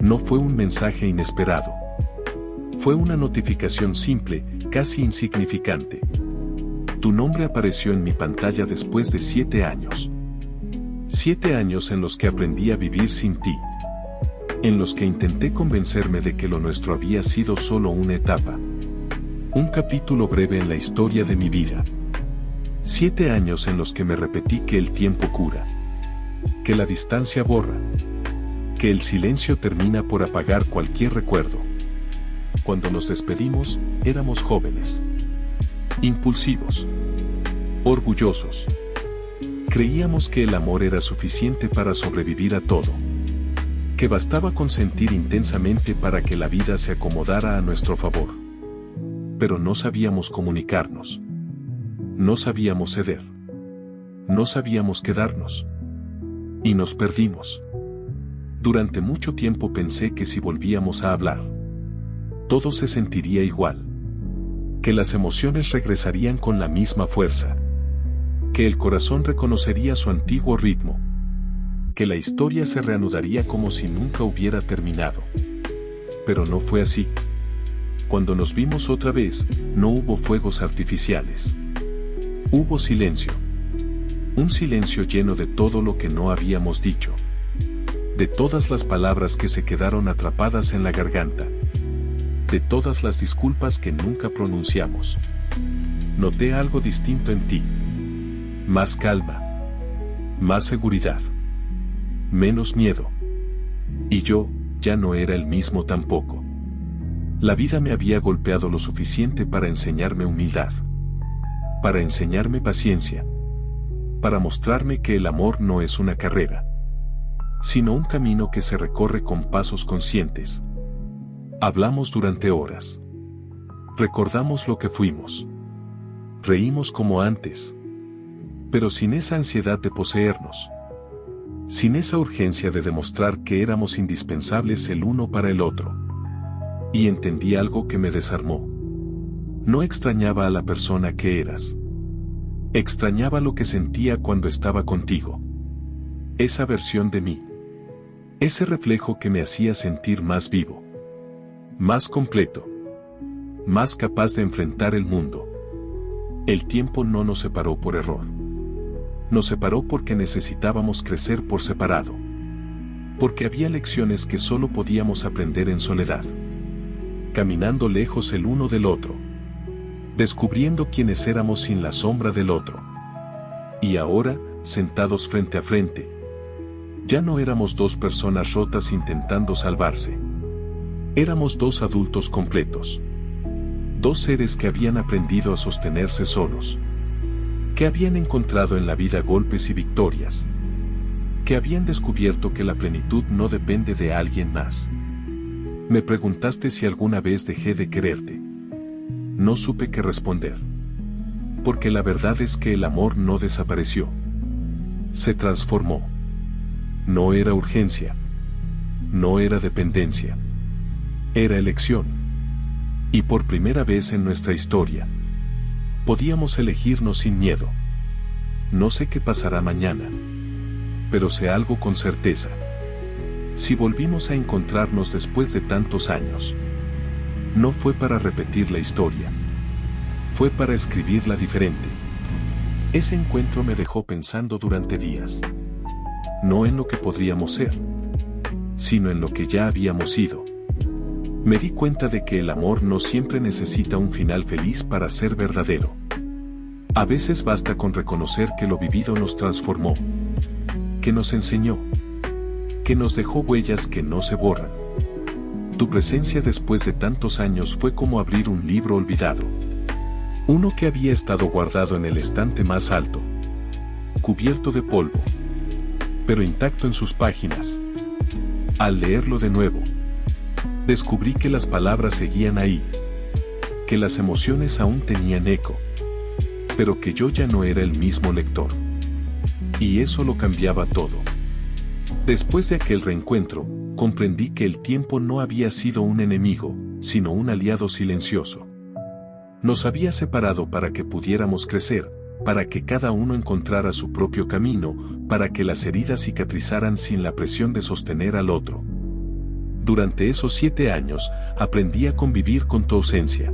No fue un mensaje inesperado. Fue una notificación simple, casi insignificante. Tu nombre apareció en mi pantalla después de 7 años. 7 años en los que aprendí a vivir sin ti. En los que intenté convencerme de que lo nuestro había sido solo una etapa. Un capítulo breve en la historia de mi vida. 7 años en los que me repetí que el tiempo cura. Que la distancia borra. Que el silencio termina por apagar cualquier recuerdo. Cuando nos despedimos, éramos jóvenes. Impulsivos. Orgullosos. Creíamos que el amor era suficiente para sobrevivir a todo. Que bastaba con sentir intensamente para que la vida se acomodara a nuestro favor. Pero no sabíamos comunicarnos. No sabíamos ceder. No sabíamos quedarnos. Y nos perdimos. Durante mucho tiempo pensé que si volvíamos a hablar, todo se sentiría igual. Que las emociones regresarían con la misma fuerza. Que el corazón reconocería su antiguo ritmo. Que la historia se reanudaría como si nunca hubiera terminado. Pero no fue así. Cuando nos vimos otra vez, no hubo fuegos artificiales. Hubo silencio. Un silencio lleno de todo lo que no habíamos dicho. De todas las palabras que se quedaron atrapadas en la garganta. De todas las disculpas que nunca pronunciamos. Noté algo distinto en ti. Más calma. Más seguridad. Menos miedo. Y yo, ya no era el mismo tampoco. La vida me había golpeado lo suficiente para enseñarme humildad. Para enseñarme paciencia. Para mostrarme que el amor no es una carrera, sino un camino que se recorre con pasos conscientes. Hablamos durante horas. Recordamos lo que fuimos. Reímos como antes. Pero sin esa ansiedad de poseernos. Sin esa urgencia de demostrar que éramos indispensables el uno para el otro. Y entendí algo que me desarmó. No extrañaba a la persona que eras. Extrañaba lo que sentía cuando estaba contigo. Esa versión de mí. Ese reflejo que me hacía sentir más vivo. Más completo. Más capaz de enfrentar el mundo. El tiempo no nos separó por error. Nos separó porque necesitábamos crecer por separado. Porque había lecciones que solo podíamos aprender en soledad. Caminando lejos el uno del otro. Descubriendo quiénes éramos sin la sombra del otro. Y ahora, sentados frente a frente. Ya no éramos dos personas rotas intentando salvarse. Éramos dos adultos completos. Dos seres que habían aprendido a sostenerse solos. Que habían encontrado en la vida golpes y victorias. Que habían descubierto que la plenitud no depende de alguien más. Me preguntaste si alguna vez dejé de quererte. No supe qué responder. Porque la verdad es que el amor no desapareció. Se transformó. No era urgencia. No era dependencia. Era elección. Y por primera vez en nuestra historia, podíamos elegirnos sin miedo. No sé qué pasará mañana. Pero sé algo con certeza. Si volvimos a encontrarnos después de tantos años, no fue para repetir la historia. Fue para escribirla diferente. Ese encuentro me dejó pensando durante días. No en lo que podríamos ser, sino en lo que ya habíamos sido. Me di cuenta de que el amor no siempre necesita un final feliz para ser verdadero. A veces basta con reconocer que lo vivido nos transformó, que nos enseñó, que nos dejó huellas que no se borran. Tu presencia después de tantos años fue como abrir un libro olvidado. Uno que había estado guardado en el estante más alto, cubierto de polvo, pero intacto en sus páginas. Al leerlo de nuevo, descubrí que las palabras seguían ahí, que las emociones aún tenían eco, pero que yo ya no era el mismo lector. Y eso lo cambiaba todo. Después de aquel reencuentro, comprendí que el tiempo no había sido un enemigo, sino un aliado silencioso. Nos había separado para que pudiéramos crecer, para que cada uno encontrara su propio camino, para que las heridas cicatrizaran sin la presión de sostener al otro. Durante esos 7 años, aprendí a convivir con tu ausencia.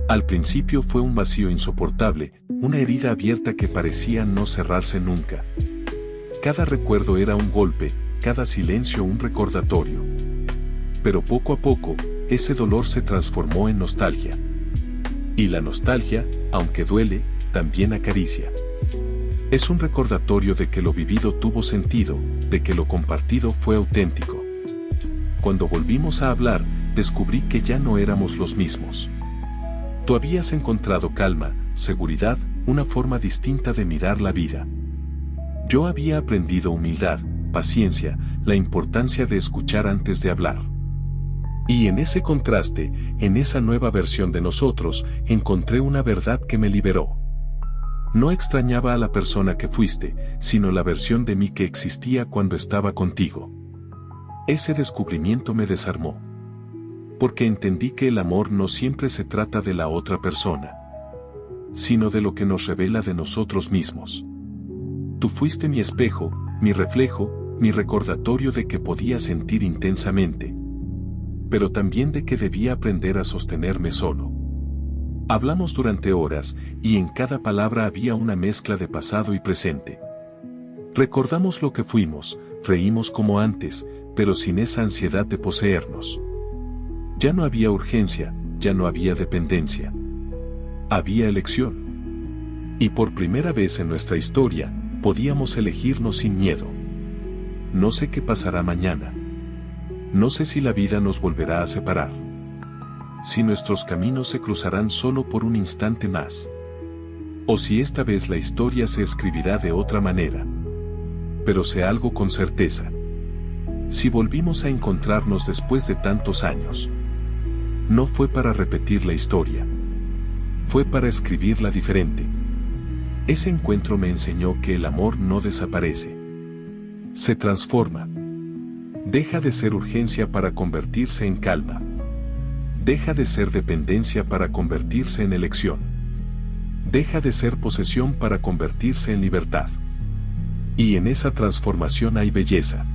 Al principio fue un vacío insoportable, una herida abierta que parecía no cerrarse nunca. Cada recuerdo era un golpe, cada silencio un recordatorio. Pero poco a poco, ese dolor se transformó en nostalgia. Y la nostalgia, aunque duele, también acaricia. Es un recordatorio de que lo vivido tuvo sentido, de que lo compartido fue auténtico. Cuando volvimos a hablar, descubrí que ya no éramos los mismos. Tú habías encontrado calma, seguridad, una forma distinta de mirar la vida. Yo había aprendido humildad, paciencia, la importancia de escuchar antes de hablar. Y en ese contraste, en esa nueva versión de nosotros, encontré una verdad que me liberó. No extrañaba a la persona que fuiste, sino la versión de mí que existía cuando estaba contigo. Ese descubrimiento me desarmó. Porque entendí que el amor no siempre se trata de la otra persona, sino de lo que nos revela de nosotros mismos. Tú fuiste mi espejo, mi reflejo, mi recordatorio de que podía sentir intensamente, pero también de que debía aprender a sostenerme solo. Hablamos durante horas, y en cada palabra había una mezcla de pasado y presente. Recordamos lo que fuimos, reímos como antes, pero sin esa ansiedad de poseernos. Ya no había urgencia, ya no había dependencia. Había elección. Y por primera vez en nuestra historia, podíamos elegirnos sin miedo. No sé qué pasará mañana. No sé si la vida nos volverá a separar. Si nuestros caminos se cruzarán solo por un instante más. O si esta vez la historia se escribirá de otra manera. Pero sé algo con certeza. Si volvimos a encontrarnos después de tantos años, no fue para repetir la historia. Fue para escribirla diferente. Ese encuentro me enseñó que el amor no desaparece. Se transforma. Deja de ser urgencia para convertirse en calma. Deja de ser dependencia para convertirse en elección. Deja de ser posesión para convertirse en libertad. Y en esa transformación hay belleza.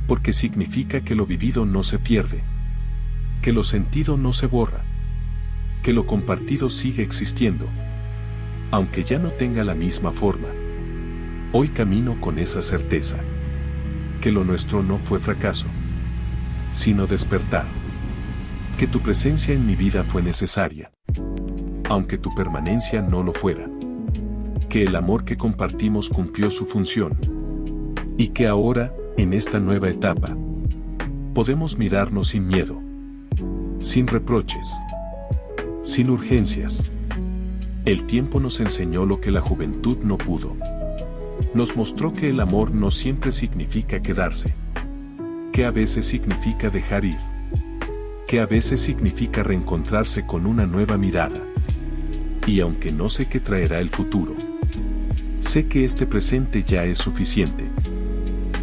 Porque significa que lo vivido no se pierde. Que lo sentido no se borra. Que lo compartido sigue existiendo. Aunque ya no tenga la misma forma. Hoy camino con esa certeza. Que lo nuestro no fue fracaso, sino despertar. Que tu presencia en mi vida fue necesaria, aunque tu permanencia no lo fuera. Que el amor que compartimos cumplió su función. Y que ahora, en esta nueva etapa, podemos mirarnos sin miedo. Sin reproches. Sin urgencias. El tiempo nos enseñó lo que la juventud no pudo. Nos mostró que el amor no siempre significa quedarse. Que a veces significa dejar ir. Que a veces significa reencontrarse con una nueva mirada. Y aunque no sé qué traerá el futuro, sé que este presente ya es suficiente.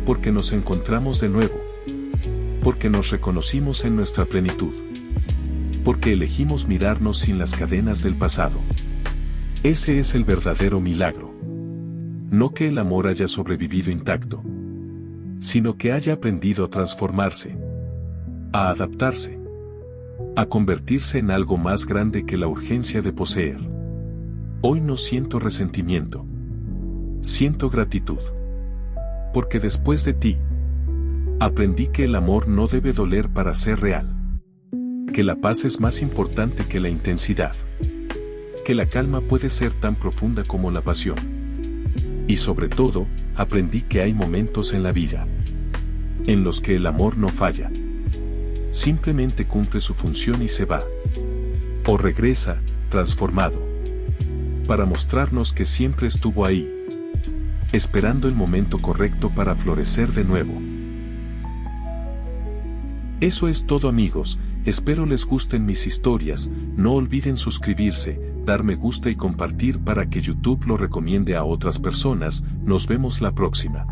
Porque nos encontramos de nuevo. Porque nos reconocimos en nuestra plenitud. Porque elegimos mirarnos sin las cadenas del pasado. Ese es el verdadero milagro. No que el amor haya sobrevivido intacto, sino que haya aprendido a transformarse, a adaptarse, a convertirse en algo más grande que la urgencia de poseer. Hoy no siento resentimiento, siento gratitud. Porque después de ti, aprendí que el amor no debe doler para ser real. Que la paz es más importante que la intensidad. Que la calma puede ser tan profunda como la pasión. Y sobre todo, aprendí que hay momentos en la vida en los que el amor no falla. Simplemente cumple su función y se va. O regresa, transformado. Para mostrarnos que siempre estuvo ahí, esperando el momento correcto para florecer de nuevo. Eso es todo, amigos. Espero les gusten mis historias. No olviden suscribirse, dar me gusta y compartir para que YouTube lo recomiende a otras personas. Nos vemos la próxima.